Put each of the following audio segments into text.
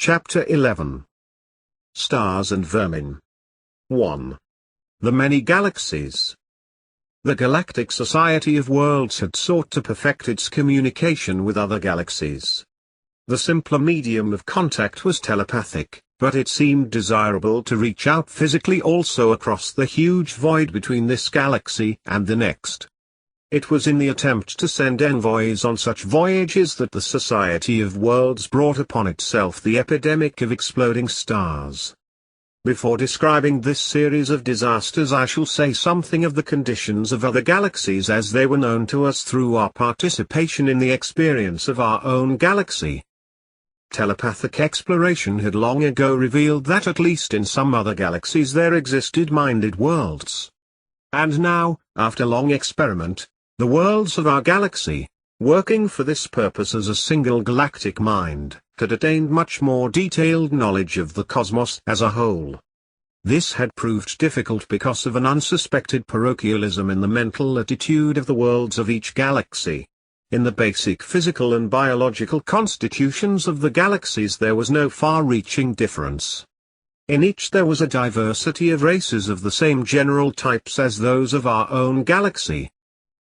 Chapter 11. Stars and Vermin. 1. The Many Galaxies. The Galactic Society of Worlds had sought to perfect its communication with other galaxies. The simpler medium of contact was telepathic, but it seemed desirable to reach out physically also across the huge void between this galaxy and the next. It was in the attempt to send envoys on such voyages that the Society of Worlds brought upon itself the epidemic of exploding stars. Before describing this series of disasters, I shall say something of the conditions of other galaxies as they were known to us through our participation in the experience of our own galaxy. Telepathic exploration had long ago revealed that at least in some other galaxies there existed minded worlds. And now, after long experiment, the worlds of our galaxy, working for this purpose as a single galactic mind, had attained much more detailed knowledge of the cosmos as a whole. This had proved difficult because of an unsuspected parochialism in the mental attitude of the worlds of each galaxy. In the basic physical and biological constitutions of the galaxies there was no far-reaching difference. In each there was a diversity of races of the same general types as those of our own galaxy.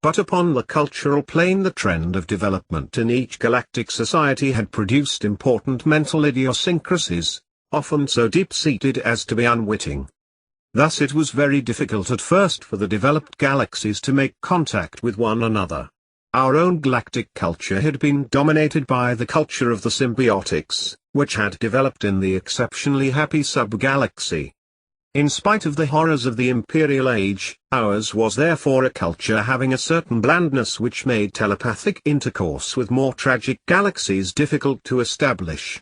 But upon the cultural plane the trend of development in each galactic society had produced important mental idiosyncrasies, often so deep-seated as to be unwitting. Thus it was very difficult at first for the developed galaxies to make contact with one another. Our own galactic culture had been dominated by the culture of the symbiotics, which had developed in the exceptionally happy sub-galaxy. In spite of the horrors of the Imperial Age, ours was therefore a culture having a certain blandness which made telepathic intercourse with more tragic galaxies difficult to establish.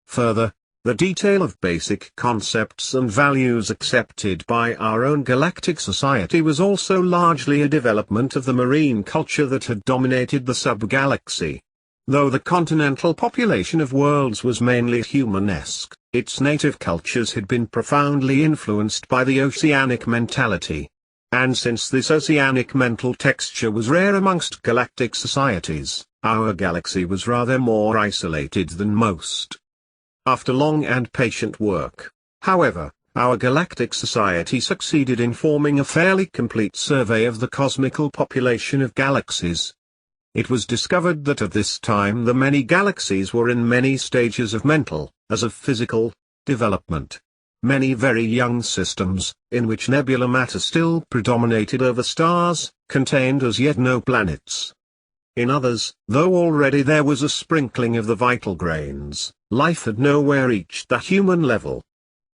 Further, the detail of basic concepts and values accepted by our own galactic society was also largely a development of the marine culture that had dominated the sub-galaxy. Though the continental population of worlds was mainly humanesque, its native cultures had been profoundly influenced by the oceanic mentality. And since this oceanic mental texture was rare amongst galactic societies, our galaxy was rather more isolated than most. After long and patient work, however, our galactic society succeeded in forming a fairly complete survey of the cosmical population of galaxies. It was discovered that at this time the many galaxies were in many stages of mental, as of physical, development. Many very young systems, in which nebular matter still predominated over stars, contained as yet no planets. In others, though already there was a sprinkling of the vital grains, life had nowhere reached the human level.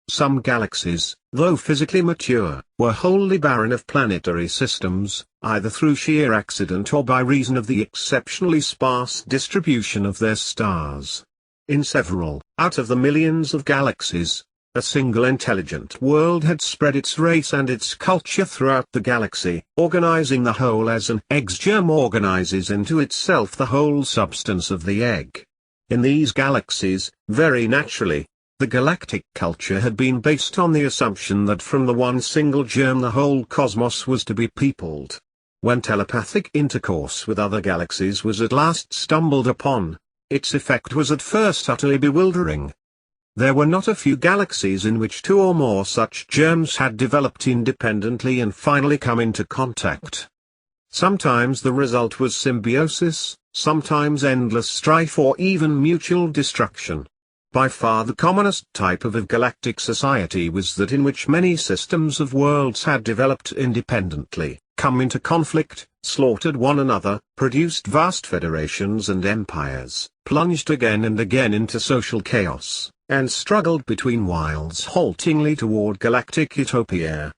Some galaxies, though physically mature, were wholly barren of planetary systems, either through sheer accident or by reason of the exceptionally sparse distribution of their stars. In several, out of the millions of galaxies, a single intelligent world had spread its race and its culture throughout the galaxy, organizing the whole as an egg's germ organizes into itself the whole substance of the egg. In these galaxies, very naturally, the galactic culture had been based on the assumption that from the one single germ the whole cosmos was to be peopled. When telepathic intercourse with other galaxies was at last stumbled upon, its effect was at first utterly bewildering. There were not a few galaxies in which two or more such germs had developed independently and finally come into contact. Sometimes the result was symbiosis, sometimes endless strife or even mutual destruction. By far the commonest type of a galactic society was that in which many systems of worlds had developed independently, come into conflict, slaughtered one another, produced vast federations and empires, plunged again and again into social chaos, and struggled between whiles haltingly toward galactic utopia.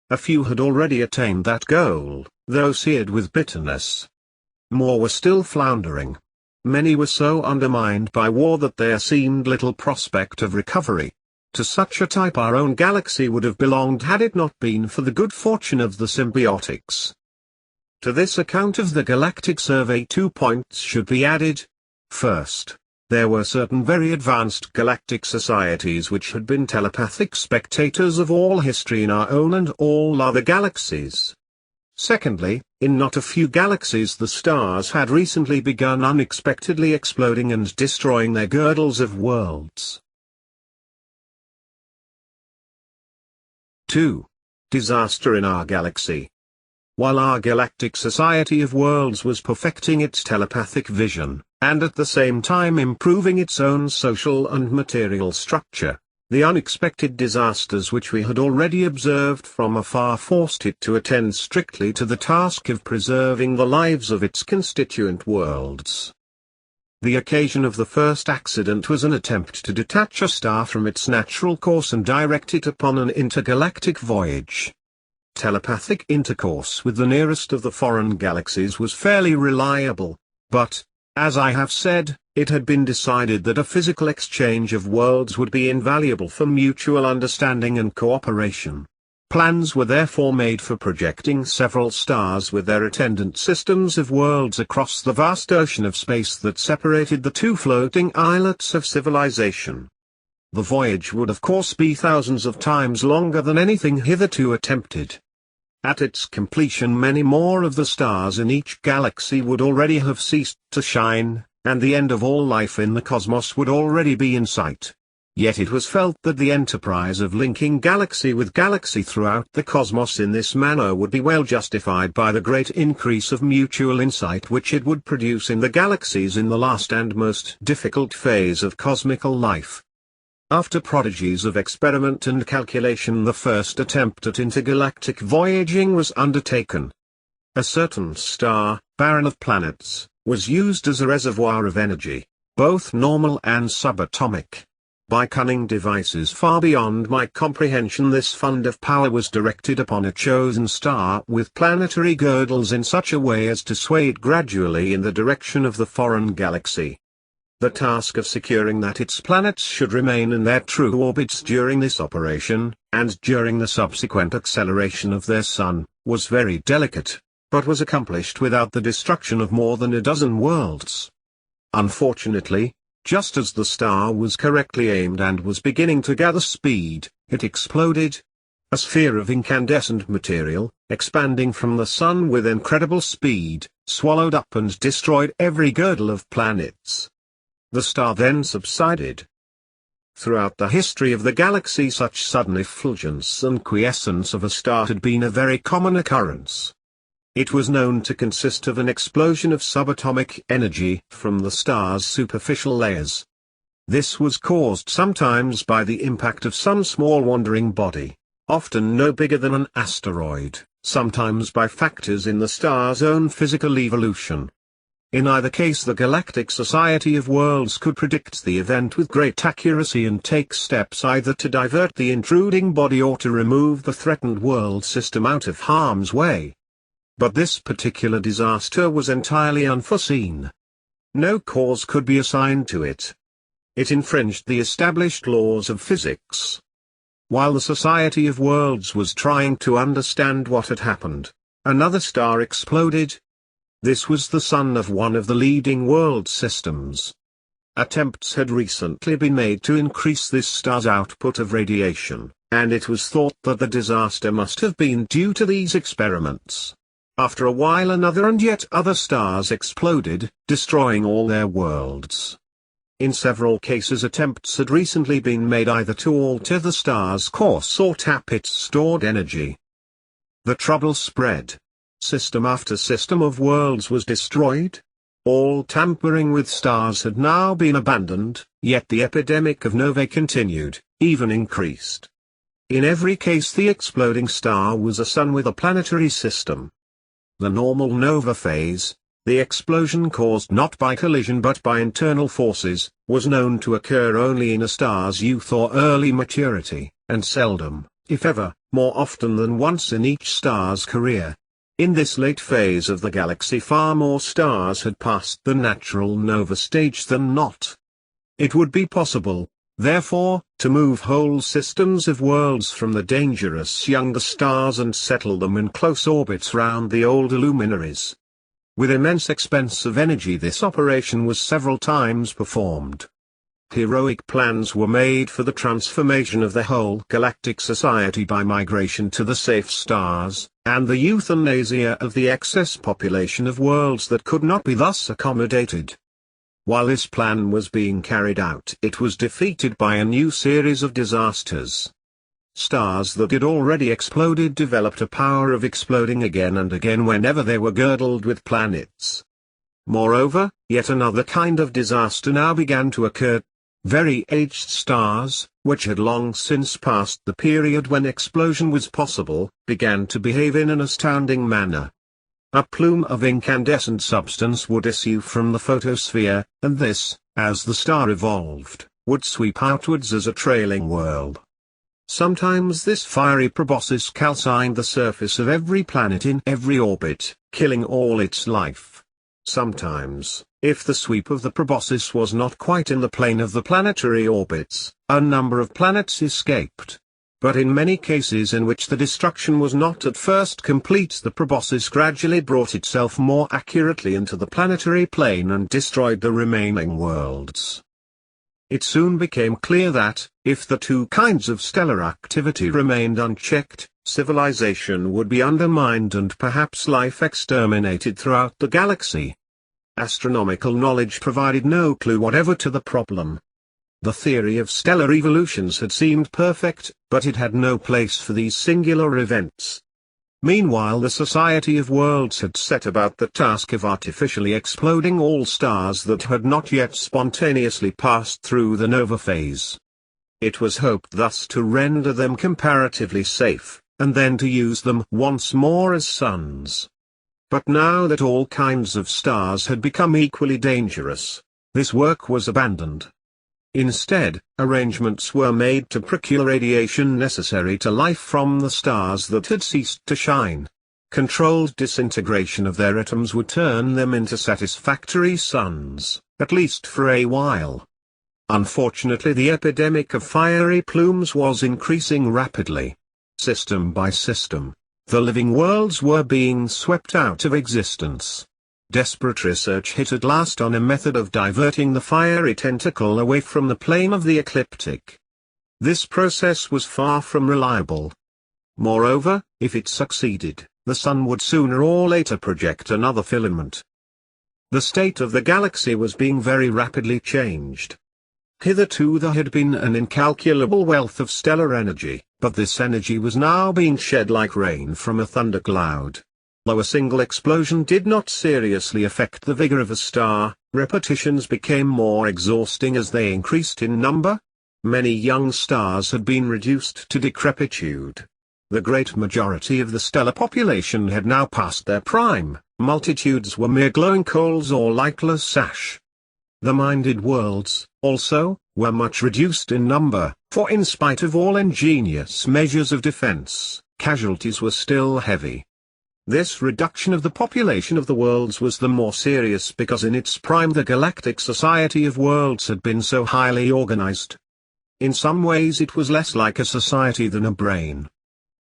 A few had already attained that goal, though seared with bitterness. More were still floundering. Many were so undermined by war that there seemed little prospect of recovery. To such a type our own galaxy would have belonged had it not been for the good fortune of the symbiotics. To this account of the galactic survey 2 points should be added. First, there were certain very advanced galactic societies which had been telepathic spectators of all history in our own and all other galaxies. Secondly, in not a few galaxies the stars had recently begun unexpectedly exploding and destroying their girdles of worlds. 2. Disaster in our galaxy. While our Galactic Society of Worlds was perfecting its telepathic vision, and at the same time improving its own social and material structure, the unexpected disasters which we had already observed from afar forced it to attend strictly to the task of preserving the lives of its constituent worlds. The occasion of the first accident was an attempt to detach a star from its natural course and direct it upon an intergalactic voyage. Telepathic intercourse with the nearest of the foreign galaxies was fairly reliable, but, as I have said, it had been decided that a physical exchange of worlds would be invaluable for mutual understanding and cooperation. Plans were therefore made for projecting several stars with their attendant systems of worlds across the vast ocean of space that separated the two floating islets of civilization. The voyage would of course be thousands of times longer than anything hitherto attempted. At its completion many more of the stars in each galaxy would already have ceased to shine, and the end of all life in the cosmos would already be in sight. Yet it was felt that the enterprise of linking galaxy with galaxy throughout the cosmos in this manner would be well justified by the great increase of mutual insight which it would produce in the galaxies in the last and most difficult phase of cosmical life. After prodigies of experiment and calculation, the first attempt at intergalactic voyaging was undertaken. A certain star, barren of planets, was used as a reservoir of energy, both normal and subatomic. By cunning devices far beyond my comprehension, this fund of power was directed upon a chosen star with planetary girdles in such a way as to sway it gradually in the direction of the foreign galaxy. The task of securing that its planets should remain in their true orbits during this operation, and during the subsequent acceleration of their sun, was very delicate, but was accomplished without the destruction of more than a dozen worlds. Unfortunately, just as the star was correctly aimed and was beginning to gather speed, it exploded. A sphere of incandescent material, expanding from the sun with incredible speed, swallowed up and destroyed every girdle of planets. The star then subsided. Throughout the history of the galaxy such sudden effulgence and quiescence of a star had been a very common occurrence. It was known to consist of an explosion of subatomic energy from the star's superficial layers. This was caused sometimes by the impact of some small wandering body, often no bigger than an asteroid, sometimes by factors in the star's own physical evolution. In either case the Galactic Society of Worlds could predict the event with great accuracy and take steps either to divert the intruding body or to remove the threatened world system out of harm's way. But this particular disaster was entirely unforeseen. No cause could be assigned to it. It infringed the established laws of physics. While the Society of Worlds was trying to understand what had happened, another star exploded. This was the sun of one of the leading world systems. Attempts had recently been made to increase this star's output of radiation, and it was thought that the disaster must have been due to these experiments. After a while another and yet other stars exploded, destroying all their worlds. In several cases attempts had recently been made either to alter the star's course or tap its stored energy. The trouble spread. System after system of worlds was destroyed. All tampering with stars had now been abandoned, yet the epidemic of novae continued, even increased. In every case the exploding star was a sun with a planetary system. The normal nova phase, the explosion caused not by collision but by internal forces, was known to occur only in a star's youth or early maturity, and seldom, if ever, more often than once in each star's career. In this late phase of the galaxy far more stars had passed the natural nova stage than not. It would be possible, therefore, to move whole systems of worlds from the dangerous younger stars and settle them in close orbits round the older luminaries. With immense expense of energy this operation was several times performed. Heroic plans were made for the transformation of the whole galactic society by migration to the safe stars, and the euthanasia of the excess population of worlds that could not be thus accommodated. While this plan was being carried out, it was defeated by a new series of disasters. Stars that had already exploded developed a power of exploding again and again whenever they were girdled with planets. Moreover, yet another kind of disaster now began to occur. Very aged stars, which had long since passed the period when explosion was possible, began to behave in an astounding manner. A plume of incandescent substance would issue from the photosphere, and this, as the star evolved, would sweep outwards as a trailing whirl. Sometimes this fiery proboscis calcined the surface of every planet in every orbit, killing all its life. Sometimes, if the sweep of the proboscis was not quite in the plane of the planetary orbits, a number of planets escaped. But in many cases in which the destruction was not at first complete, the proboscis gradually brought itself more accurately into the planetary plane and destroyed the remaining worlds. It soon became clear that, if the two kinds of stellar activity remained unchecked, civilization would be undermined and perhaps life exterminated throughout the galaxy. Astronomical knowledge provided no clue whatever to the problem. The theory of stellar evolutions had seemed perfect, but it had no place for these singular events. Meanwhile, the Society of Worlds had set about the task of artificially exploding all stars that had not yet spontaneously passed through the nova phase. It was hoped thus to render them comparatively safe, and then to use them once more as suns. But now that all kinds of stars had become equally dangerous, this work was abandoned. Instead, arrangements were made to procure radiation necessary to life from the stars that had ceased to shine. Controlled disintegration of their atoms would turn them into satisfactory suns, at least for a while. Unfortunately, the epidemic of fiery plumes was increasing rapidly. System by system, the living worlds were being swept out of existence. Desperate research hit at last on a method of diverting the fiery tentacle away from the plane of the ecliptic. This process was far from reliable. Moreover, if it succeeded, the Sun would sooner or later project another filament. The state of the galaxy was being very rapidly changed. Hitherto there had been an incalculable wealth of stellar energy, but this energy was now being shed like rain from a thundercloud. Though a single explosion did not seriously affect the vigor of a star, repetitions became more exhausting as they increased in number. Many young stars had been reduced to decrepitude. The great majority of the stellar population had now passed their prime, multitudes were mere glowing coals or lightless ash. The minded worlds, also, were much reduced in number, for in spite of all ingenious measures of defense, casualties were still heavy. This reduction of the population of the worlds was the more serious because in its prime the Galactic Society of Worlds had been so highly organized. In some ways it was less like a society than a brain.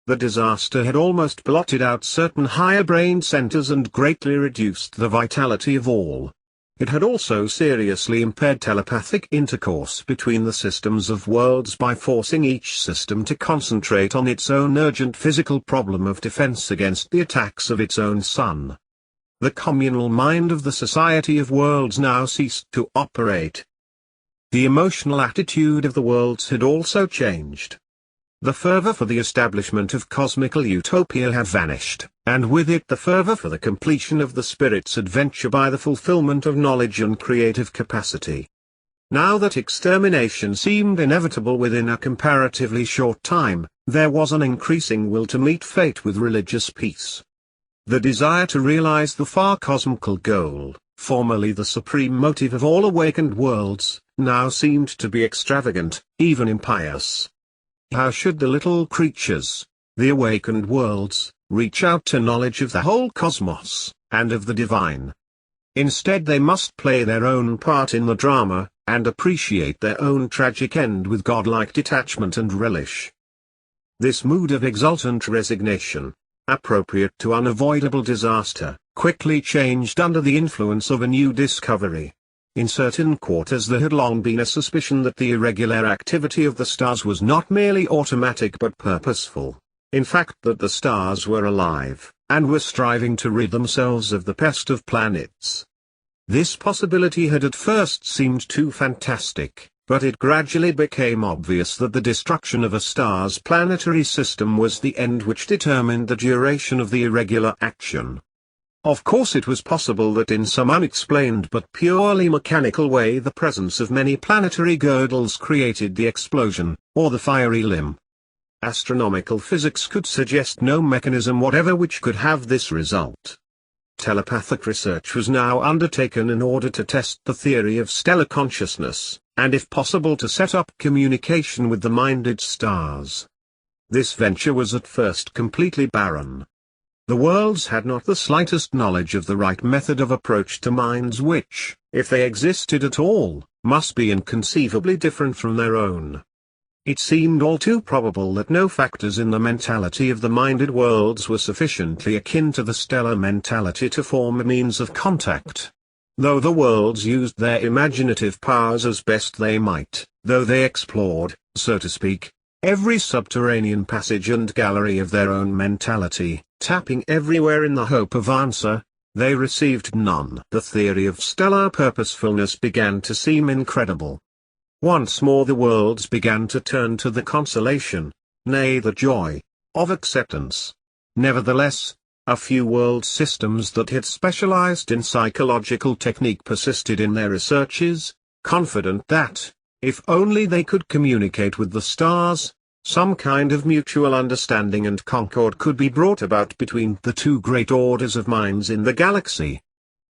The disaster had almost blotted out certain higher brain centers and greatly reduced the vitality of all. It had also seriously impaired telepathic intercourse between the systems of worlds by forcing each system to concentrate on its own urgent physical problem of defense against the attacks of its own sun. The communal mind of the Society of Worlds now ceased to operate. The emotional attitude of the worlds had also changed. The fervor for the establishment of cosmical utopia had vanished, and with it the fervor for the completion of the spirit's adventure by the fulfillment of knowledge and creative capacity. Now that extermination seemed inevitable within a comparatively short time, there was an increasing will to meet fate with religious peace. The desire to realize the far cosmical goal, formerly the supreme motive of all awakened worlds, now seemed to be extravagant, even impious. How should the little creatures, the awakened worlds, reach out to knowledge of the whole cosmos, and of the divine? Instead they must play their own part in the drama, and appreciate their own tragic end with godlike detachment and relish. This mood of exultant resignation, appropriate to unavoidable disaster, quickly changed under the influence of a new discovery. In certain quarters there had long been a suspicion that the irregular activity of the stars was not merely automatic but purposeful. In fact, that the stars were alive, and were striving to rid themselves of the pest of planets. This possibility had at first seemed too fantastic, but it gradually became obvious that the destruction of a star's planetary system was the end which determined the duration of the irregular action. Of course, it was possible that in some unexplained but purely mechanical way the presence of many planetary girdles created the explosion, or the fiery limb. Astronomical physics could suggest no mechanism whatever which could have this result. Telepathic research was now undertaken in order to test the theory of stellar consciousness, and if possible to set up communication with the minded stars. This venture was at first completely barren. The worlds had not the slightest knowledge of the right method of approach to minds which, if they existed at all, must be inconceivably different from their own. It seemed all too probable that no factors in the mentality of the minded worlds were sufficiently akin to the stellar mentality to form a means of contact. Though the worlds used their imaginative powers as best they might, though they explored, so to speak, every subterranean passage and gallery of their own mentality, tapping everywhere in the hope of answer, they received none. The theory of stellar purposefulness began to seem incredible. Once more the worlds began to turn to the consolation, nay the joy, of acceptance. Nevertheless, a few world systems that had specialized in psychological technique persisted in their researches, confident that, if only they could communicate with the stars, some kind of mutual understanding and concord could be brought about between the two great orders of minds in the galaxy.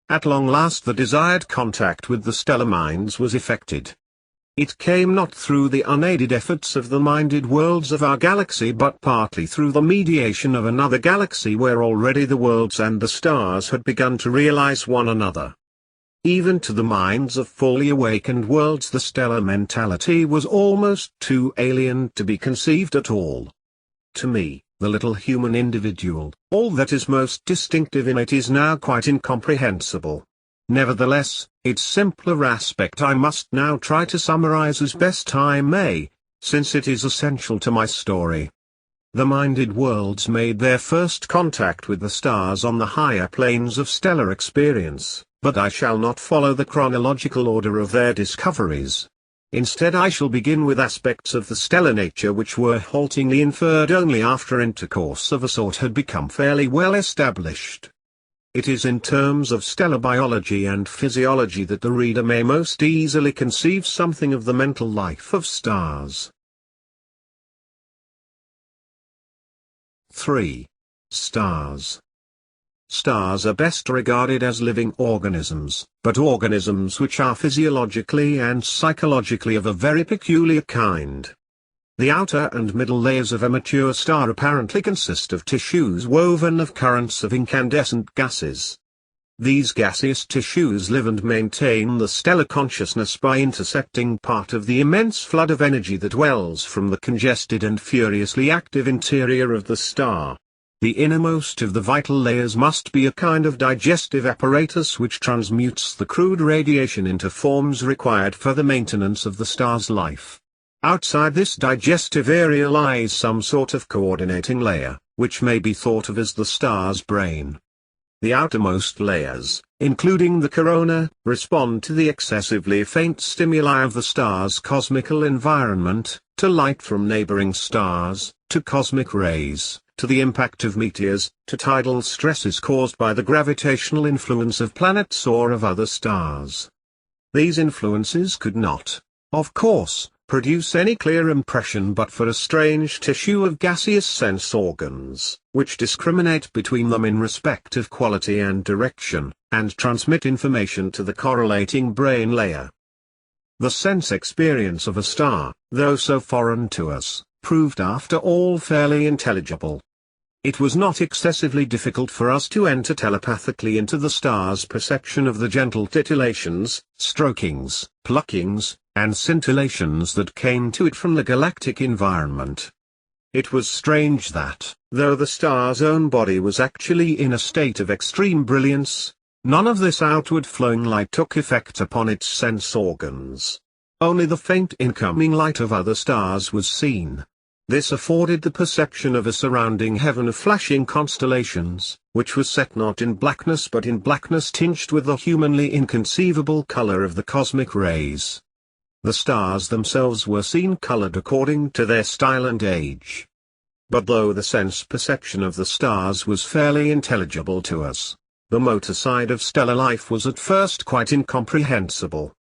At long last the desired contact with the stellar minds was effected. It came not through the unaided efforts of the minded worlds of our galaxy but partly through the mediation of another galaxy where already the worlds and the stars had begun to realize one another. Even to the minds of fully awakened worlds the stellar mentality was almost too alien to be conceived at all. To me, the little human individual, all that is most distinctive in it is now quite incomprehensible. Nevertheless, its simpler aspect I must now try to summarize as best I may, since it is essential to my story. The minded worlds made their first contact with the stars on the higher planes of stellar experience, but I shall not follow the chronological order of their discoveries. Instead I shall begin with aspects of the stellar nature which were haltingly inferred only after intercourse of a sort had become fairly well established. It is in terms of stellar biology and physiology that the reader may most easily conceive something of the mental life of stars. 3. Stars. Stars are best regarded as living organisms, but organisms which are physiologically and psychologically of a very peculiar kind. The outer and middle layers of a mature star apparently consist of tissues woven of currents of incandescent gases. These gaseous tissues live and maintain the stellar consciousness by intercepting part of the immense flood of energy that wells from the congested and furiously active interior of the star. The innermost of the vital layers must be a kind of digestive apparatus which transmutes the crude radiation into forms required for the maintenance of the star's life. Outside this digestive area lies some sort of coordinating layer, which may be thought of as the star's brain. The outermost layers, including the corona, respond to the excessively faint stimuli of the star's cosmical environment, to light from neighboring stars, to cosmic rays, to the impact of meteors, to tidal stresses caused by the gravitational influence of planets or of other stars. These influences could not, of course, produce any clear impression but for a strange tissue of gaseous sense organs, which discriminate between them in respect of quality and direction, and transmit information to the correlating brain layer. The sense experience of a star, though so foreign to us, proved after all fairly intelligible. It was not excessively difficult for us to enter telepathically into the star's perception of the gentle titillations, strokings, pluckings, and scintillations that came to it from the galactic environment. It was strange that, though the star's own body was actually in a state of extreme brilliance, None of this outward flowing light took effect upon its sense organs. Only the faint incoming light of other stars was seen. This afforded the perception of a surrounding heaven of flashing constellations, which was set not in blackness but in blackness tinged with the humanly inconceivable color of the cosmic rays. The stars themselves were seen colored according to their style and age. But though the sense perception of the stars was fairly intelligible to us, the motor side of stellar life was at first quite incomprehensible.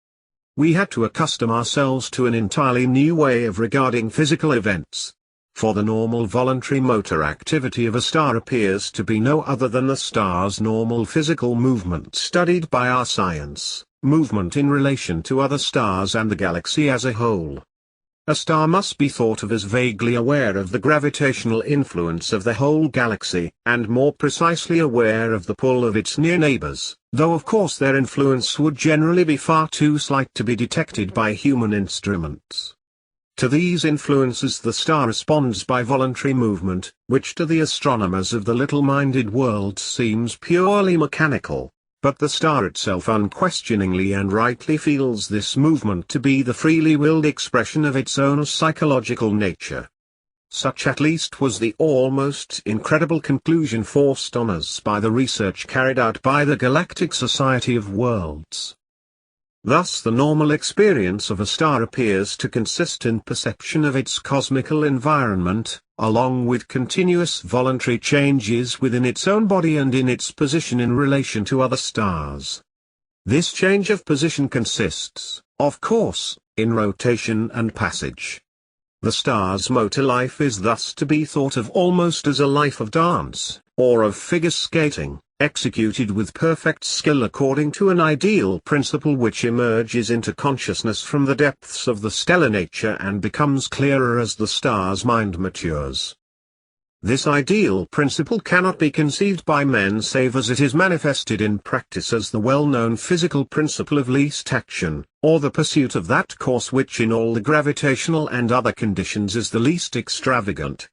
We had to accustom ourselves to an entirely new way of regarding physical events. For the normal voluntary motor activity of a star appears to be no other than the star's normal physical movement studied by our science, movement in relation to other stars and the galaxy as a whole. A star must be thought of as vaguely aware of the gravitational influence of the whole galaxy, and more precisely aware of the pull of its near neighbors, though of course their influence would generally be far too slight to be detected by human instruments. To these influences the star responds by voluntary movement, which to the astronomers of the little-minded world seems purely mechanical, but the star itself unquestioningly and rightly feels this movement to be the freely willed expression of its own psychological nature. Such at least was the almost incredible conclusion forced on us by the research carried out by the Galactic Society of Worlds. Thus the normal experience of a star appears to consist in perception of its cosmical environment, along with continuous voluntary changes within its own body and in its position in relation to other stars. This change of position consists, of course, in rotation and passage. The star's motor life is thus to be thought of almost as a life of dance, or of figure skating, executed with perfect skill according to an ideal principle which emerges into consciousness from the depths of the stellar nature and becomes clearer as the star's mind matures. This ideal principle cannot be conceived by men save as it is manifested in practice as the well-known physical principle of least action, or the pursuit of that course which in all the gravitational and other conditions is the least extravagant.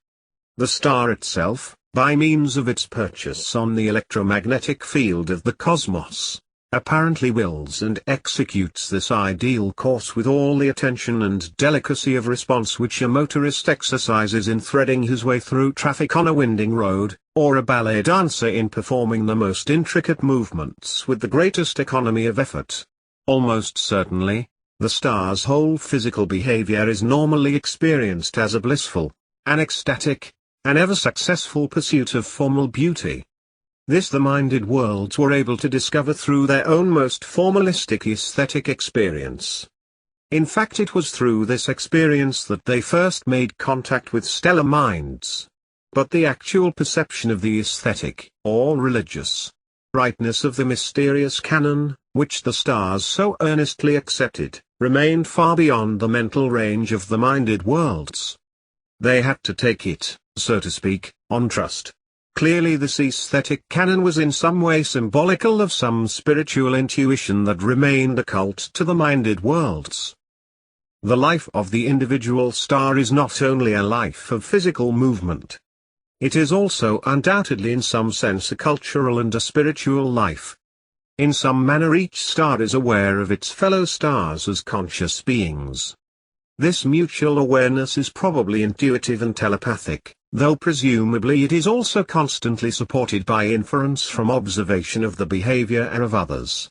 The star itself, by means of its purchase on the electromagnetic field of the cosmos, apparently wills and executes this ideal course with all the attention and delicacy of response which a motorist exercises in threading his way through traffic on a winding road, or a ballet dancer in performing the most intricate movements with the greatest economy of effort. Almost certainly, the star's whole physical behavior is normally experienced as a blissful, an ecstatic, an ever-successful pursuit of formal beauty. This the minded worlds were able to discover through their own most formalistic aesthetic experience. In fact, it was through this experience that they first made contact with stellar minds. But the actual perception of the aesthetic, or religious, rightness of the mysterious canon, which the stars so earnestly accepted, remained far beyond the mental range of the minded worlds. They had to take it, so to speak, on trust. Clearly this aesthetic canon was in some way symbolical of some spiritual intuition that remained occult to the minded worlds. The life of the individual star is not only a life of physical movement. It is also undoubtedly in some sense a cultural and a spiritual life. In some manner each star is aware of its fellow stars as conscious beings. This mutual awareness is probably intuitive and telepathic, though presumably it is also constantly supported by inference from observation of the behavior of others.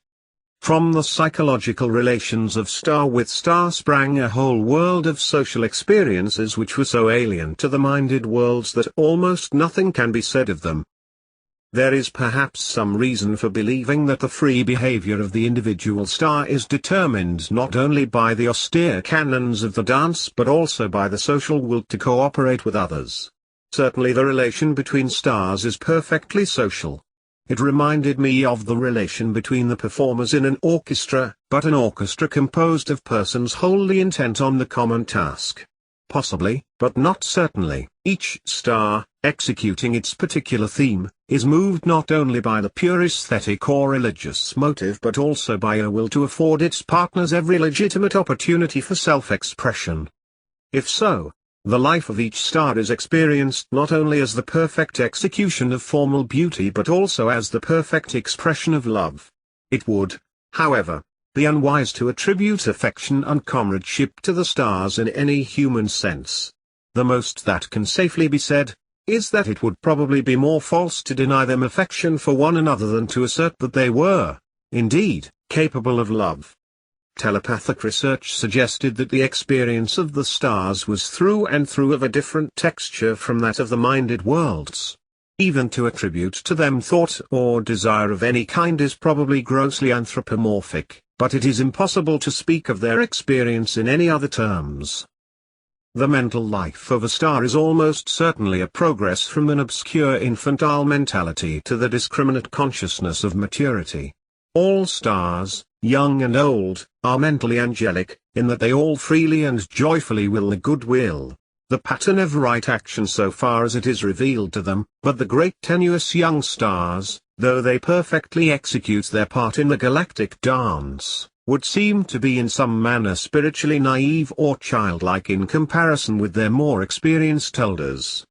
From the psychological relations of star with star sprang a whole world of social experiences which were so alien to the minded worlds that almost nothing can be said of them. There is perhaps some reason for believing that the free behavior of the individual star is determined not only by the austere canons of the dance but also by the social will to cooperate with others. Certainly the relation between stars is perfectly social. It reminded me of the relation between the performers in an orchestra, but an orchestra composed of persons wholly intent on the common task. Possibly, but not certainly, each star, executing its particular theme, is moved not only by the pure aesthetic or religious motive but also by a will to afford its partners every legitimate opportunity for self-expression. If so, The life of each star is experienced not only as the perfect execution of formal beauty but also as the perfect expression of love. It would, however, be unwise to attribute affection and comradeship to the stars in any human sense. The most that can safely be said is that it would probably be more false to deny them affection for one another than to assert that they were, indeed, capable of love. Telepathic research suggested that the experience of the stars was through and through of a different texture from that of the minded worlds. Even to attribute to them thought or desire of any kind is probably grossly anthropomorphic, but it is impossible to speak of their experience in any other terms. The mental life of a star is almost certainly a progress from an obscure infantile mentality to the discriminate consciousness of maturity. All stars, young and old, are mentally angelic, in that they all freely and joyfully will the good will, the pattern of right action so far as it is revealed to them, but the great tenuous young stars, though they perfectly execute their part in the galactic dance, would seem to be in some manner spiritually naive or childlike in comparison with their more experienced elders.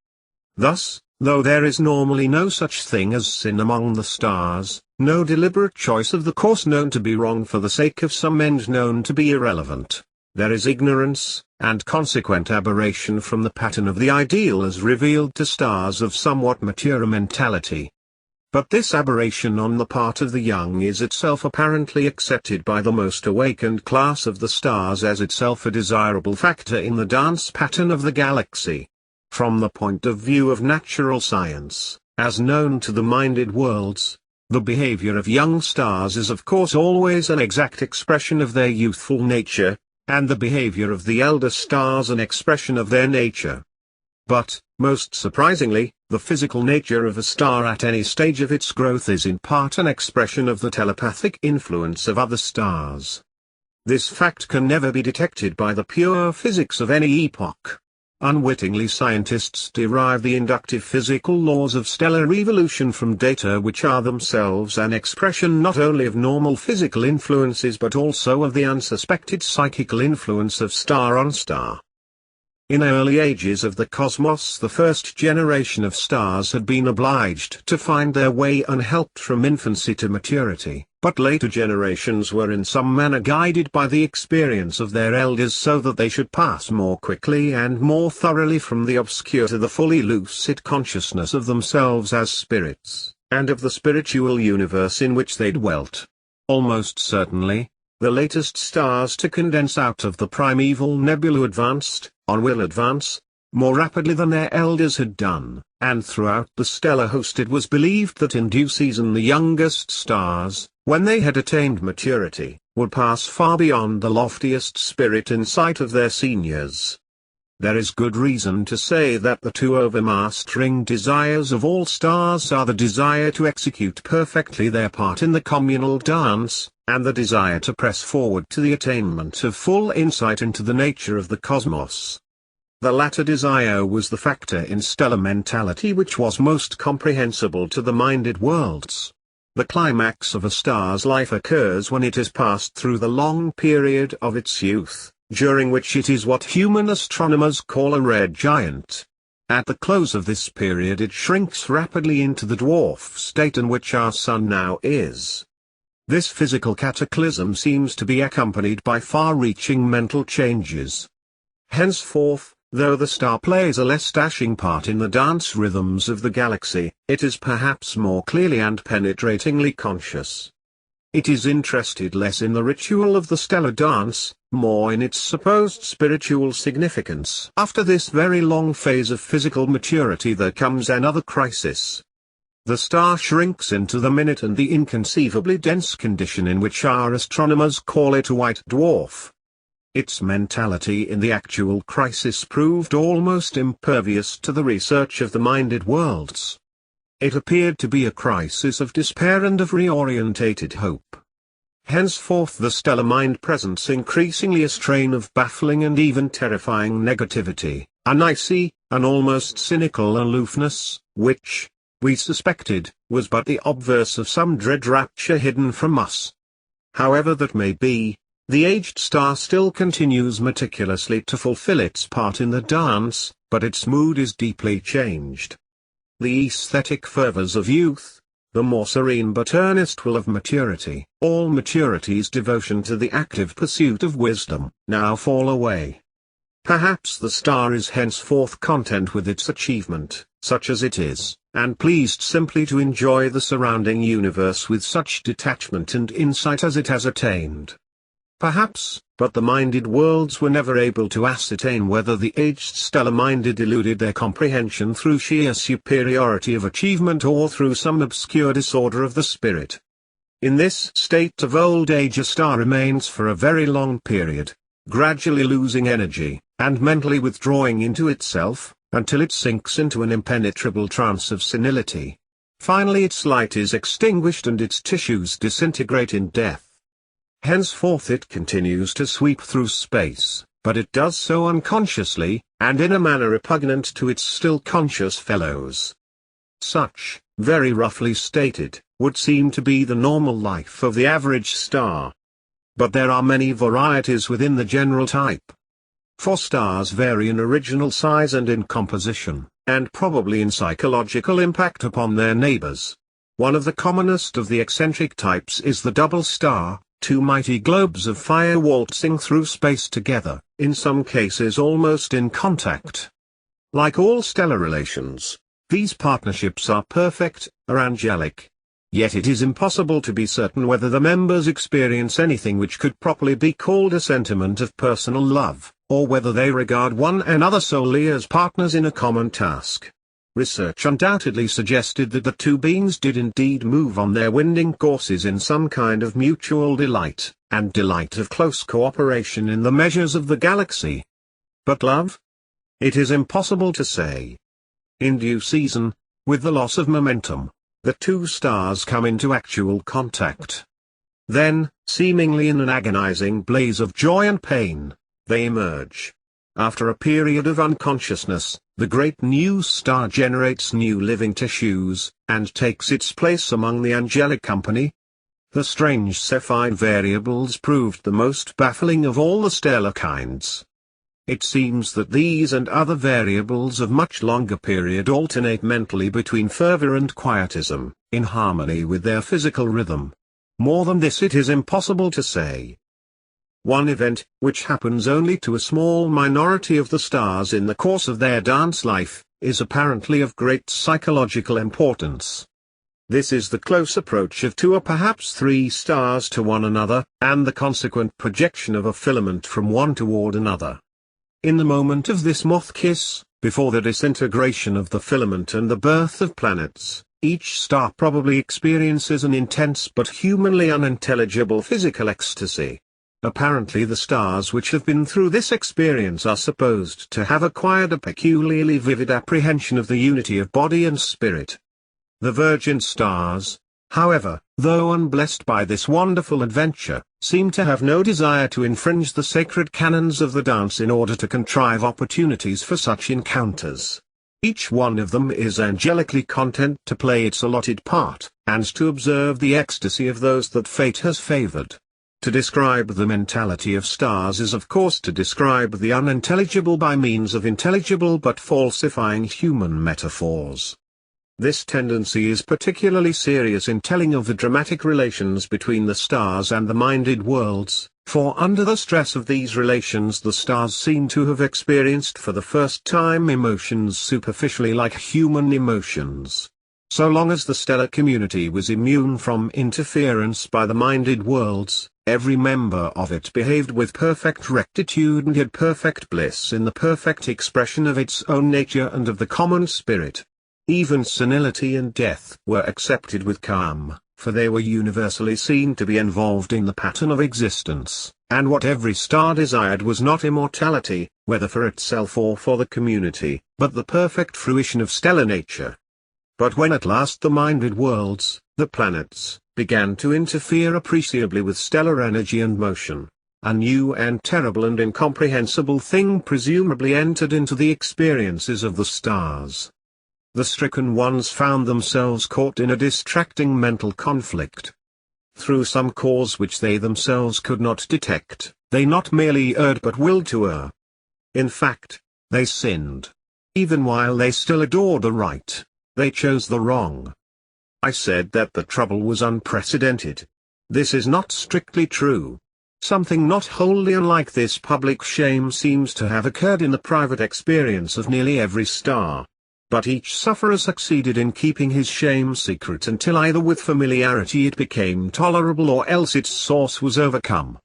Thus, though there is normally no such thing as sin among the stars, no deliberate choice of the course known to be wrong for the sake of some end known to be irrelevant, there is ignorance, and consequent aberration from the pattern of the ideal as revealed to stars of somewhat maturer mentality. But this aberration on the part of the young is itself apparently accepted by the most awakened class of the stars as itself a desirable factor in the dance pattern of the galaxy. From the point of view of natural science, as known to the minded worlds, the behavior of young stars is of course always an exact expression of their youthful nature, and the behavior of the elder stars an expression of their nature. But, most surprisingly, the physical nature of a star at any stage of its growth is in part an expression of the telepathic influence of other stars. This fact can never be detected by the pure physics of any epoch. Unwittingly scientists derive the inductive physical laws of stellar evolution from data which are themselves an expression not only of normal physical influences but also of the unsuspected psychical influence of star on star. In early ages of the cosmos, the first generation of stars had been obliged to find their way unhelped from infancy to maturity, but later generations were in some manner guided by the experience of their elders so that they should pass more quickly and more thoroughly from the obscure to the fully lucid consciousness of themselves as spirits, and of the spiritual universe in which they dwelt. Almost certainly, the latest stars to condense out of the primeval nebula advanced, will advance, more rapidly than their elders had done, and throughout the stellar host it was believed that in due season the youngest stars, when they had attained maturity, would pass far beyond the loftiest spirit in sight of their seniors. There is good reason to say that the two overmastering desires of all stars are the desire to execute perfectly their part in the communal dance, and the desire to press forward to the attainment of full insight into the nature of the cosmos. The latter desire was the factor in stellar mentality which was most comprehensible to the minded worlds. The climax of a star's life occurs when it has passed through the long period of its youth, during which it is what human astronomers call a red giant. At the close of this period it shrinks rapidly into the dwarf state in which our Sun now is. This physical cataclysm seems to be accompanied by far-reaching mental changes. Henceforth, though the star plays a less dashing part in the dance rhythms of the galaxy, it is perhaps more clearly and penetratingly conscious. It is interested less in the ritual of the stellar dance, more in its supposed spiritual significance. After this very long phase of physical maturity there comes another crisis. The star shrinks into the minute and the inconceivably dense condition in which our astronomers call it a white dwarf. Its mentality in the actual crisis proved almost impervious to the research of the minded worlds. It appeared to be a crisis of despair and of reorientated hope. Henceforth the stellar mind presents increasingly a strain of baffling and even terrifying negativity, an icy, an almost cynical aloofness, which, we suspected, was but the obverse of some dread rapture hidden from us. However that may be, The aged star still continues meticulously to fulfill its part in the dance, but its mood is deeply changed. The aesthetic fervors of youth, the more serene but earnest will of maturity, all maturity's devotion to the active pursuit of wisdom, now fall away. Perhaps the star is henceforth content with its achievement, such as it is, and pleased simply to enjoy the surrounding universe with such detachment and insight as it has attained. Perhaps, but the minded worlds were never able to ascertain whether the aged stellar-minded eluded their comprehension through sheer superiority of achievement or through some obscure disorder of the spirit. In this state of old age a star remains for a very long period, gradually losing energy, and mentally withdrawing into itself, until it sinks into an impenetrable trance of senility. Finally its light is extinguished and its tissues disintegrate in death. Henceforth it continues to sweep through space, but it does so unconsciously, and in a manner repugnant to its still conscious fellows. Such, very roughly stated, would seem to be the normal life of the average star. But there are many varieties within the general type. For stars vary in original size and in composition, and probably in psychological impact upon their neighbors. One of the commonest of the eccentric types is the double star, two mighty globes of fire waltzing through space together, in some cases almost in contact. Like all stellar relations, these partnerships are perfect, are angelic. Yet it is impossible to be certain whether the members experience anything which could properly be called a sentiment of personal love, or whether they regard one another solely as partners in a common task. Research undoubtedly suggested that the two beings did indeed move on their winding courses in some kind of mutual delight, and delight of close cooperation in the measures of the galaxy. But love? It is impossible to say. In due season, with the loss of momentum, the two stars come into actual contact. Then, seemingly in an agonizing blaze of joy and pain, they emerge. After a period of unconsciousness, the great new star generates new living tissues, and takes its place among the angelic company. The strange Cephide variables proved the most baffling of all the stellar kinds. It seems that these and other variables of much longer period alternate mentally between fervor and quietism, in harmony with their physical rhythm. More than this it is impossible to say. One event, which happens only to a small minority of the stars in the course of their dance life, is apparently of great psychological importance. This is the close approach of two or perhaps three stars to one another, and the consequent projection of a filament from one toward another. In the moment of this moth kiss, before the disintegration of the filament and the birth of planets, each star probably experiences an intense but humanly unintelligible physical ecstasy. Apparently the stars which have been through this experience are supposed to have acquired a peculiarly vivid apprehension of the unity of body and spirit. The virgin stars, however, though unblessed by this wonderful adventure, seem to have no desire to infringe the sacred canons of the dance in order to contrive opportunities for such encounters. Each one of them is angelically content to play its allotted part, and to observe the ecstasy of those that fate has favored. To describe the mentality of stars is of course to describe the unintelligible by means of intelligible but falsifying human metaphors. This tendency is particularly serious in telling of the dramatic relations between the stars and the minded worlds, for under the stress of these relations the stars seem to have experienced for the first time emotions superficially like human emotions. So long as the stellar community was immune from interference by the minded worlds, every member of it behaved with perfect rectitude and had perfect bliss in the perfect expression of its own nature and of the common spirit. Even senility and death were accepted with calm, for they were universally seen to be involved in the pattern of existence, and what every star desired was not immortality, whether for itself or for the community, but the perfect fruition of stellar nature. But when at last the minded worlds, the planets, began to interfere appreciably with stellar energy and motion, a new and terrible and incomprehensible thing presumably entered into the experiences of the stars. The stricken ones found themselves caught in a distracting mental conflict. through some cause which they themselves could not detect, they not merely erred but willed to err. In fact, they sinned. Even while they still adored the right, they chose the wrong. I said that the trouble was unprecedented. This is not strictly true. Something not wholly unlike this public shame seems to have occurred in the private experience of nearly every star. But each sufferer succeeded in keeping his shame secret until either with familiarity it became tolerable or else its source was overcome.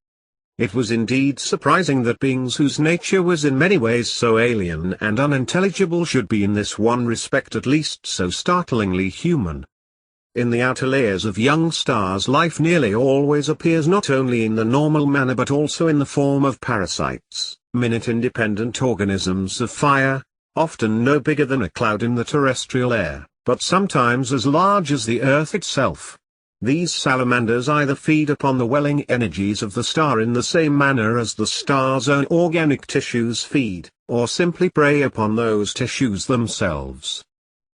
It was indeed surprising that beings whose nature was in many ways so alien and unintelligible should be in this one respect at least so startlingly human. In the outer layers of young stars life nearly always appears not only in the normal manner but also in the form of parasites, minute-independent organisms of fire, often no bigger than a cloud in the terrestrial air, but sometimes as large as the earth itself. These salamanders either feed upon the welling energies of the star in the same manner as the star's own organic tissues feed, or simply prey upon those tissues themselves.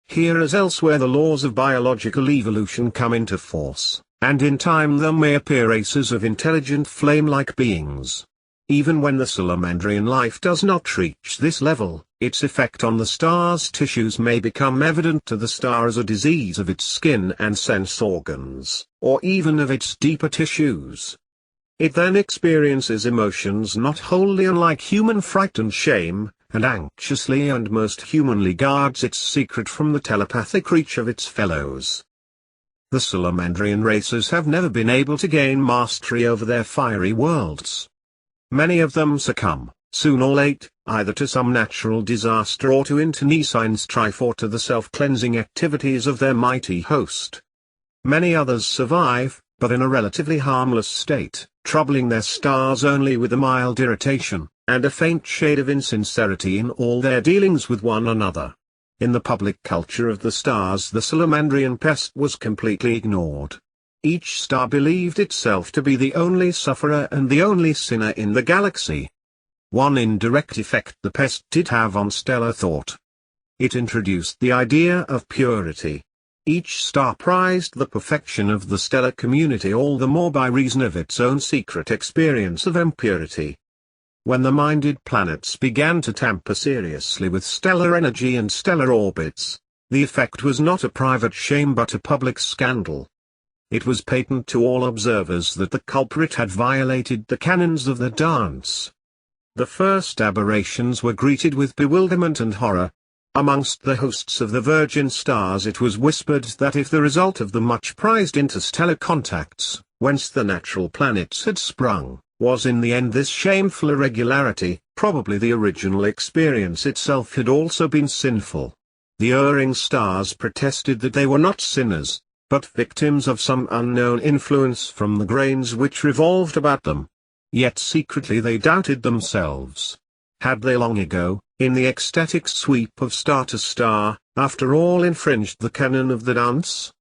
Here as elsewhere the laws of biological evolution come into force, and in time there may appear races of intelligent flame-like beings. Even when the salamandrian life does not reach this level, its effect on the star's tissues may become evident to the star as a disease of its skin and sense organs, or even of its deeper tissues. It then experiences emotions not wholly unlike human fright and shame, and anxiously and most humanly guards its secret from the telepathic reach of its fellows. The salamandrian races have never been able to gain mastery over their fiery worlds. Many of them succumb, soon or late, either to some natural disaster or to internecine strife or to the self-cleansing activities of their mighty host. Many others survive, but in a relatively harmless state, troubling their stars only with a mild irritation, and a faint shade of insincerity in all their dealings with one another. In the public culture of the stars the salamandrian pest was completely ignored. Each star believed itself to be the only sufferer and the only sinner in the galaxy. One indirect effect the pest did have on stellar thought. It introduced the idea of purity. Each star prized the perfection of the stellar community all the more by reason of its own secret experience of impurity. When the minded planets began to tamper seriously with stellar energy and stellar orbits, the effect was not a private shame but a public scandal. It was patent to all observers that the culprit had violated the canons of the dance. The first aberrations were greeted with bewilderment and horror. Amongst the hosts of the virgin stars it was whispered that if the result of the much-prized interstellar contacts, whence the natural planets had sprung, was in the end this shameful irregularity, probably the original experience itself had also been sinful. The erring stars protested that they were not sinners, but victims of some unknown influence from the grains which revolved about them. Yet secretly they doubted themselves. Had they long ago, in the ecstatic sweep of star to star, after all infringed the canon of the dance?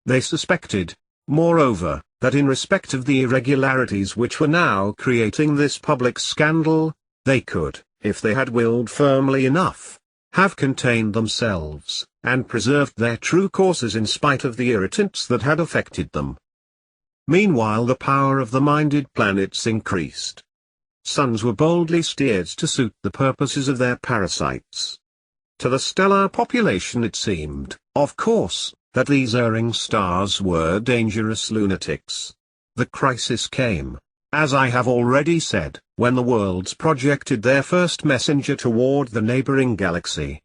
They suspected, moreover, that in respect of the irregularities which were now creating this public scandal, they could, if they had willed firmly enough, have contained themselves, and preserved their true courses in spite of the irritants that had affected them. Meanwhile the power of the minded planets increased. Suns were boldly steered to suit the purposes of their parasites. To the stellar population it seemed, of course, that these erring stars were dangerous lunatics. The crisis came, as I have already said, when the worlds projected their first messenger toward the neighboring galaxy.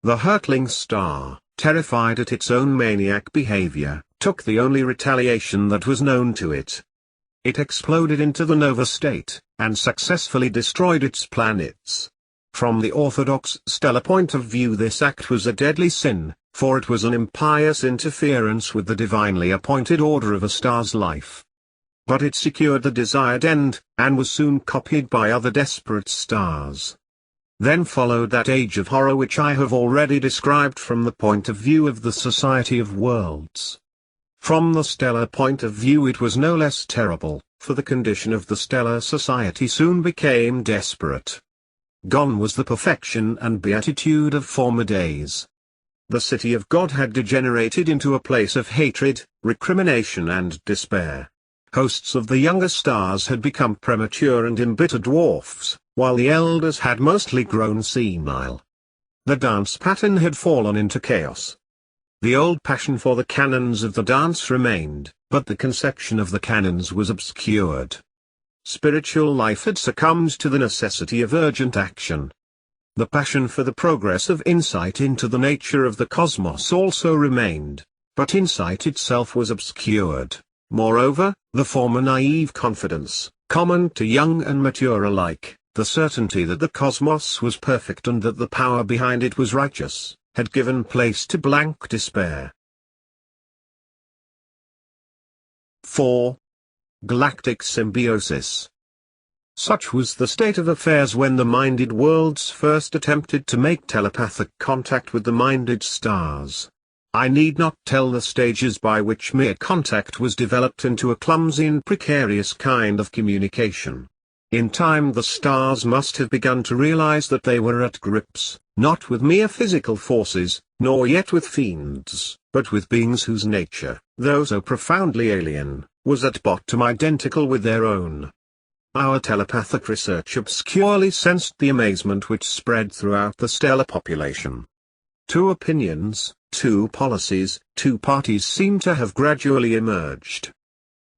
The hurtling star, terrified at its own maniac behavior, took the only retaliation that was known to it. It exploded into the nova state, and successfully destroyed its planets. From the orthodox stellar point of view this act was a deadly sin, for it was an impious interference with the divinely appointed order of a star's life. But it secured the desired end, and was soon copied by other desperate stars. Then followed that age of horror which I have already described from the point of view of the Society of Worlds. From the stellar point of view it was no less terrible, for the condition of the stellar society soon became desperate. Gone was the perfection and beatitude of former days. The city of God had degenerated into a place of hatred, recrimination and despair. Hosts of the younger stars had become premature and embittered dwarfs, while the elders had mostly grown senile. The dance pattern had fallen into chaos. The old passion for the canons of the dance remained, but the conception of the canons was obscured. Spiritual life had succumbed to the necessity of urgent action. The passion for the progress of insight into the nature of the cosmos also remained, but insight itself was obscured. Moreover, the former naive confidence, common to young and mature alike, the certainty that the cosmos was perfect and that the power behind it was righteous, had given place to blank despair. 4. Galactic symbiosis. Such was the state of affairs when the minded worlds first attempted to make telepathic contact with the minded stars. I need not tell the stages by which mere contact was developed into a clumsy and precarious kind of communication. In time the stars must have begun to realize that they were at grips, not with mere physical forces, nor yet with fiends, but with beings whose nature, though so profoundly alien, was at bottom identical with their own. Our telepathic research obscurely sensed the amazement which spread throughout the stellar population. Two opinions, two policies, two parties seem to have gradually emerged.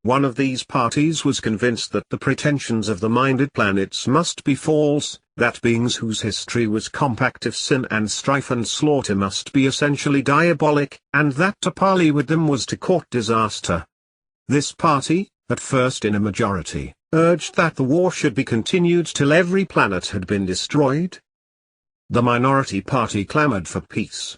One of these parties was convinced that the pretensions of the minded planets must be false, that beings whose history was compact of sin and strife and slaughter must be essentially diabolic, and that to parley with them was to court disaster. This party, at first in a majority, urged that the war should be continued till every planet had been destroyed. The minority party clamored for peace.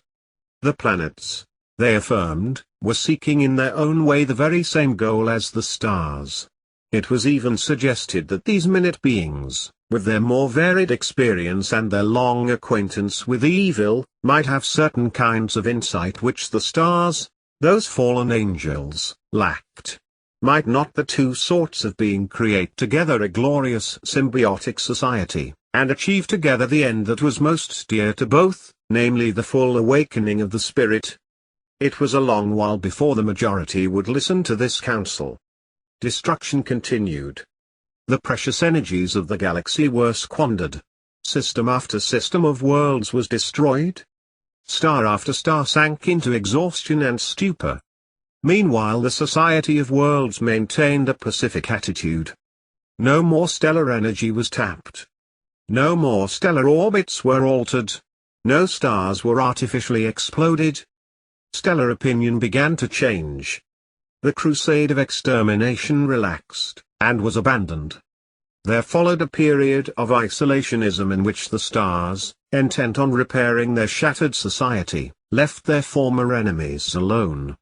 The planets, they affirmed, were seeking in their own way the very same goal as the stars. It was even suggested that these minute beings, with their more varied experience and their long acquaintance with evil, might have certain kinds of insight which the stars, those fallen angels, lacked. Might not the two sorts of being create together a glorious symbiotic society, and achieve together the end that was most dear to both, namely the full awakening of the spirit? It was a long while before the majority would listen to this counsel. Destruction continued. The precious energies of the galaxy were squandered. System after system of worlds was destroyed. Star after star sank into exhaustion and stupor. Meanwhile the Society of Worlds maintained a pacific attitude. No more stellar energy was tapped. No more stellar orbits were altered. No stars were artificially exploded. Stellar opinion began to change. The crusade of extermination relaxed, and was abandoned. There followed a period of isolationism in which the stars, intent on repairing their shattered society, left their former enemies alone.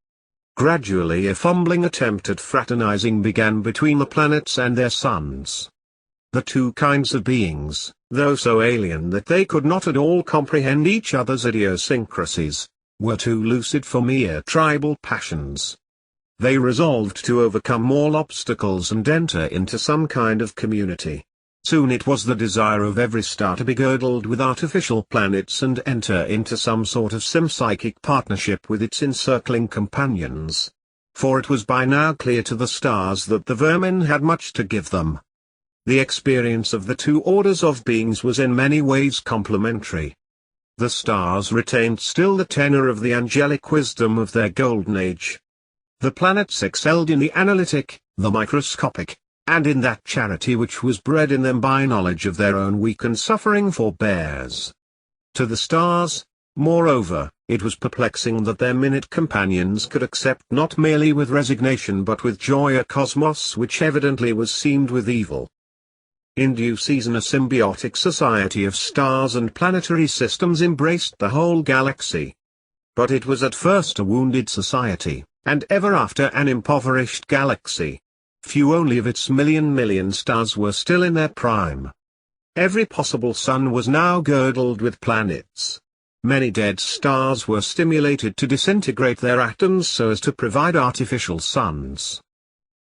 Gradually a fumbling attempt at fraternizing began between the planets and their suns. The two kinds of beings, though so alien that they could not at all comprehend each other's idiosyncrasies, were too lucid for mere tribal passions. They resolved to overcome all obstacles and enter into some kind of community. Soon it was the desire of every star to be girdled with artificial planets and enter into some sort of sympsychic partnership with its encircling companions. For it was by now clear to the stars that the vermin had much to give them. The experience of the two orders of beings was in many ways complementary. The stars retained still the tenor of the angelic wisdom of their golden age. The planets excelled in the analytic, the microscopic, and in that charity which was bred in them by knowledge of their own weak and suffering forebears. To the stars, moreover, it was perplexing that their minute companions could accept not merely with resignation but with joy a cosmos which evidently was seamed with evil. In due season a symbiotic society of stars and planetary systems embraced the whole galaxy. But it was at first a wounded society, and ever after an impoverished galaxy. Few only of its million stars were still in their prime. Every possible sun was now girdled with planets. Many dead stars were stimulated to disintegrate their atoms so as to provide artificial suns.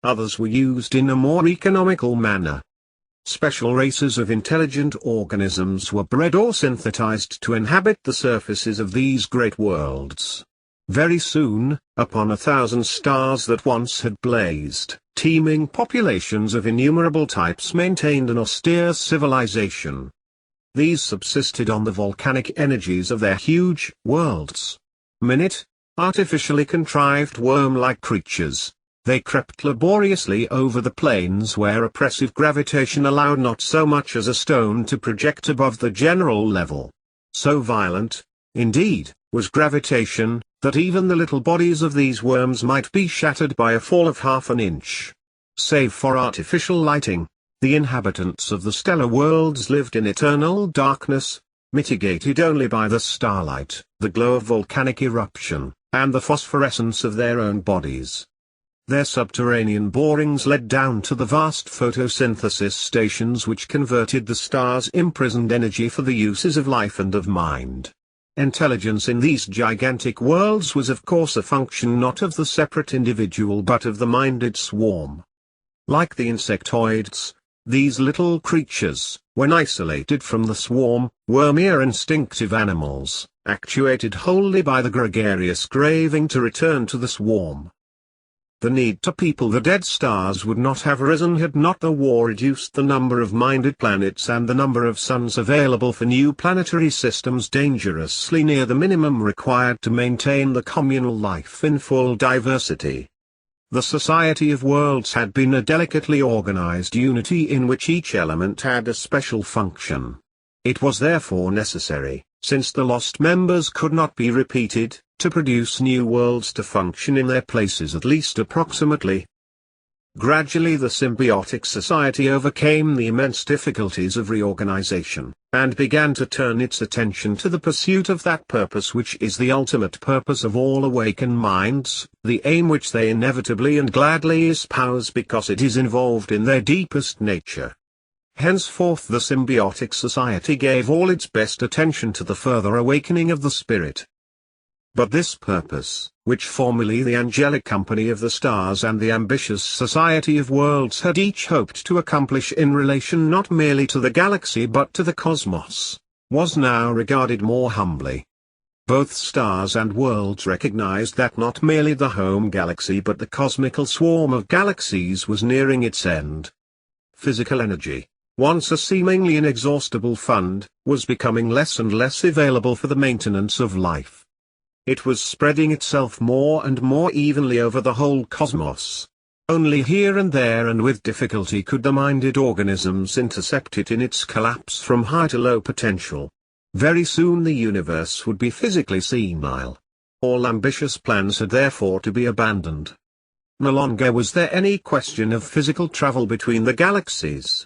Others were used in a more economical manner. Special races of intelligent organisms were bred or synthesized to inhabit the surfaces of these great worlds. Very soon, upon 1,000 stars that once had blazed, teeming populations of innumerable types maintained an austere civilization. These subsisted on the volcanic energies of their huge worlds. Minute, artificially contrived worm-like creatures, they crept laboriously over the plains where oppressive gravitation allowed not so much as a stone to project above the general level. So violent, indeed, was gravitation, that even the little bodies of these worms might be shattered by a fall of half an inch. Save for artificial lighting, the inhabitants of the stellar worlds lived in eternal darkness, mitigated only by the starlight, the glow of volcanic eruption, and the phosphorescence of their own bodies. Their subterranean borings led down to the vast photosynthesis stations which converted the stars' imprisoned energy for the uses of life and of mind. Intelligence in these gigantic worlds was of course a function not of the separate individual but of the minded swarm. Like the insectoids, these little creatures, when isolated from the swarm, were mere instinctive animals, actuated wholly by the gregarious craving to return to the swarm. The need to people the dead stars would not have arisen had not the war reduced the number of minded planets and the number of suns available for new planetary systems dangerously near the minimum required to maintain the communal life in full diversity. The Society of Worlds had been a delicately organized unity in which each element had a special function. It was therefore necessary, since the lost members could not be repeated, to produce new worlds to function in their places at least approximately. Gradually the symbiotic society overcame the immense difficulties of reorganization, and began to turn its attention to the pursuit of that purpose which is the ultimate purpose of all awakened minds, the aim which they inevitably and gladly espouse because it is involved in their deepest nature. Henceforth the symbiotic society gave all its best attention to the further awakening of the spirit. But this purpose, which formerly the angelic company of the stars and the ambitious Society of Worlds had each hoped to accomplish in relation not merely to the galaxy but to the cosmos, was now regarded more humbly. Both stars and worlds recognized that not merely the home galaxy but the cosmical swarm of galaxies was nearing its end. Physical energy, once a seemingly inexhaustible fund, was becoming less and less available for the maintenance of life. It was spreading itself more and more evenly over the whole cosmos. Only here and there and with difficulty could the minded organisms intercept it in its collapse from high to low potential. Very soon the universe would be physically senile. All ambitious plans had therefore to be abandoned. No longer was there any question of physical travel between the galaxies.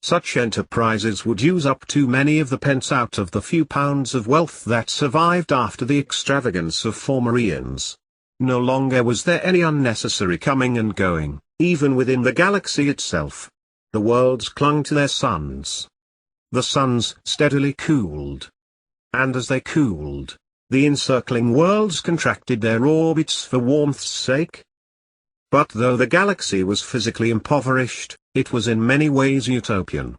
Such enterprises would use up too many of the pence out of the few pounds of wealth that survived after the extravagance of former eons. No longer was there any unnecessary coming and going, even within the galaxy itself. The worlds clung to their suns. The suns steadily cooled. And as they cooled, the encircling worlds contracted their orbits for warmth's sake. But though the galaxy was physically impoverished, it was in many ways utopian.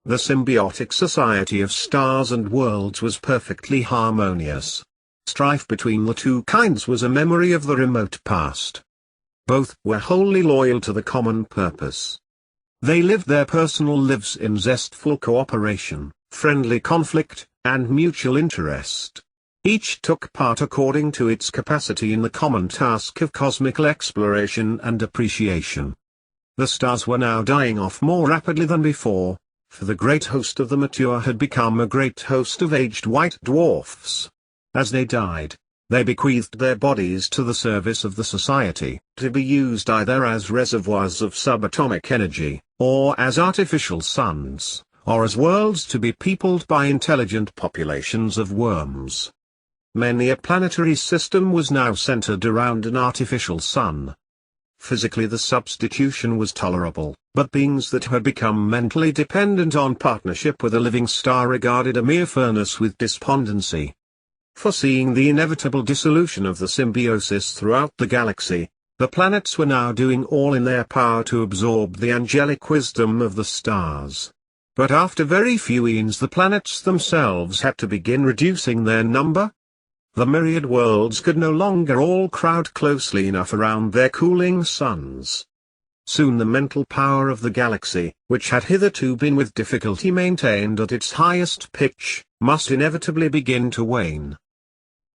The symbiotic society of stars and worlds was perfectly harmonious. Strife between the two kinds was a memory of the remote past. Both were wholly loyal to the common purpose. They lived their personal lives in zestful cooperation, friendly conflict, and mutual interest. Each took part according to its capacity in the common task of cosmical exploration and appreciation. The stars were now dying off more rapidly than before, for the great host of the mature had become a great host of aged white dwarfs. As they died, they bequeathed their bodies to the service of the society, to be used either as reservoirs of subatomic energy, or as artificial suns, or as worlds to be peopled by intelligent populations of worms. Many a planetary system was now centered around an artificial sun. Physically the substitution was tolerable, but beings that had become mentally dependent on partnership with a living star regarded a mere furnace with despondency. Foreseeing the inevitable dissolution of the symbiosis throughout the galaxy, the planets were now doing all in their power to absorb the angelic wisdom of the stars. But after very few eons the planets themselves had to begin reducing their number. The myriad worlds could no longer all crowd closely enough around their cooling suns. soon the mental power of the galaxy, which had hitherto been with difficulty maintained at its highest pitch, must inevitably begin to wane.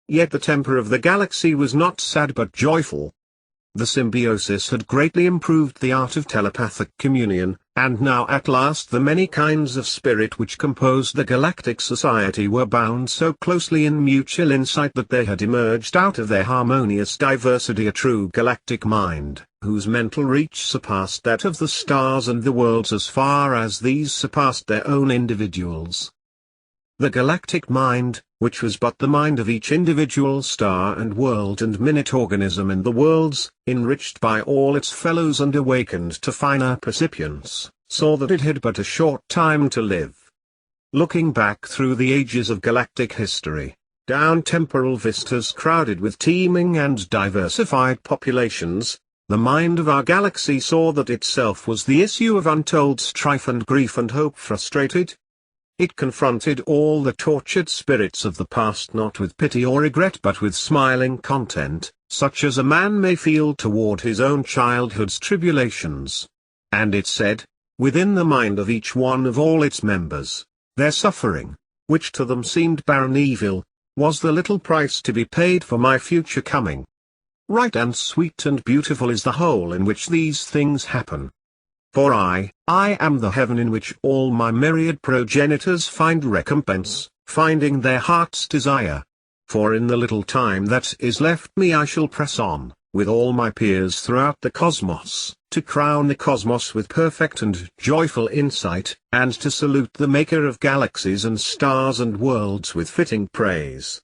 Yet the temper of the galaxy was not sad but joyful. The symbiosis had greatly improved the art of telepathic communion, and now at last the many kinds of spirit which composed the Galactic Society were bound so closely in mutual insight that there had emerged out of their harmonious diversity a true galactic mind, whose mental reach surpassed that of the stars and the worlds as far as these surpassed their own individuals. The galactic mind, which was but the mind of each individual star and world and minute organism in the worlds, enriched by all its fellows and awakened to finer percipience, saw that it had but a short time to live. Looking back through the ages of galactic history, down temporal vistas crowded with teeming and diversified populations, the mind of our galaxy saw that itself was the issue of untold strife and grief and hope frustrated. It confronted all the tortured spirits of the past not with pity or regret but with smiling content, such as a man may feel toward his own childhood's tribulations. And it said, within the mind of each one of all its members, their suffering, which to them seemed barren evil, was the little price to be paid for my future coming. Right and sweet and beautiful is the whole in which these things happen. For I am the heaven in which all my myriad progenitors find recompense, finding their heart's desire. For in the little time that is left me I shall press on, with all my peers throughout the cosmos, to crown the cosmos with perfect and joyful insight, and to salute the maker of galaxies and stars and worlds with fitting praise.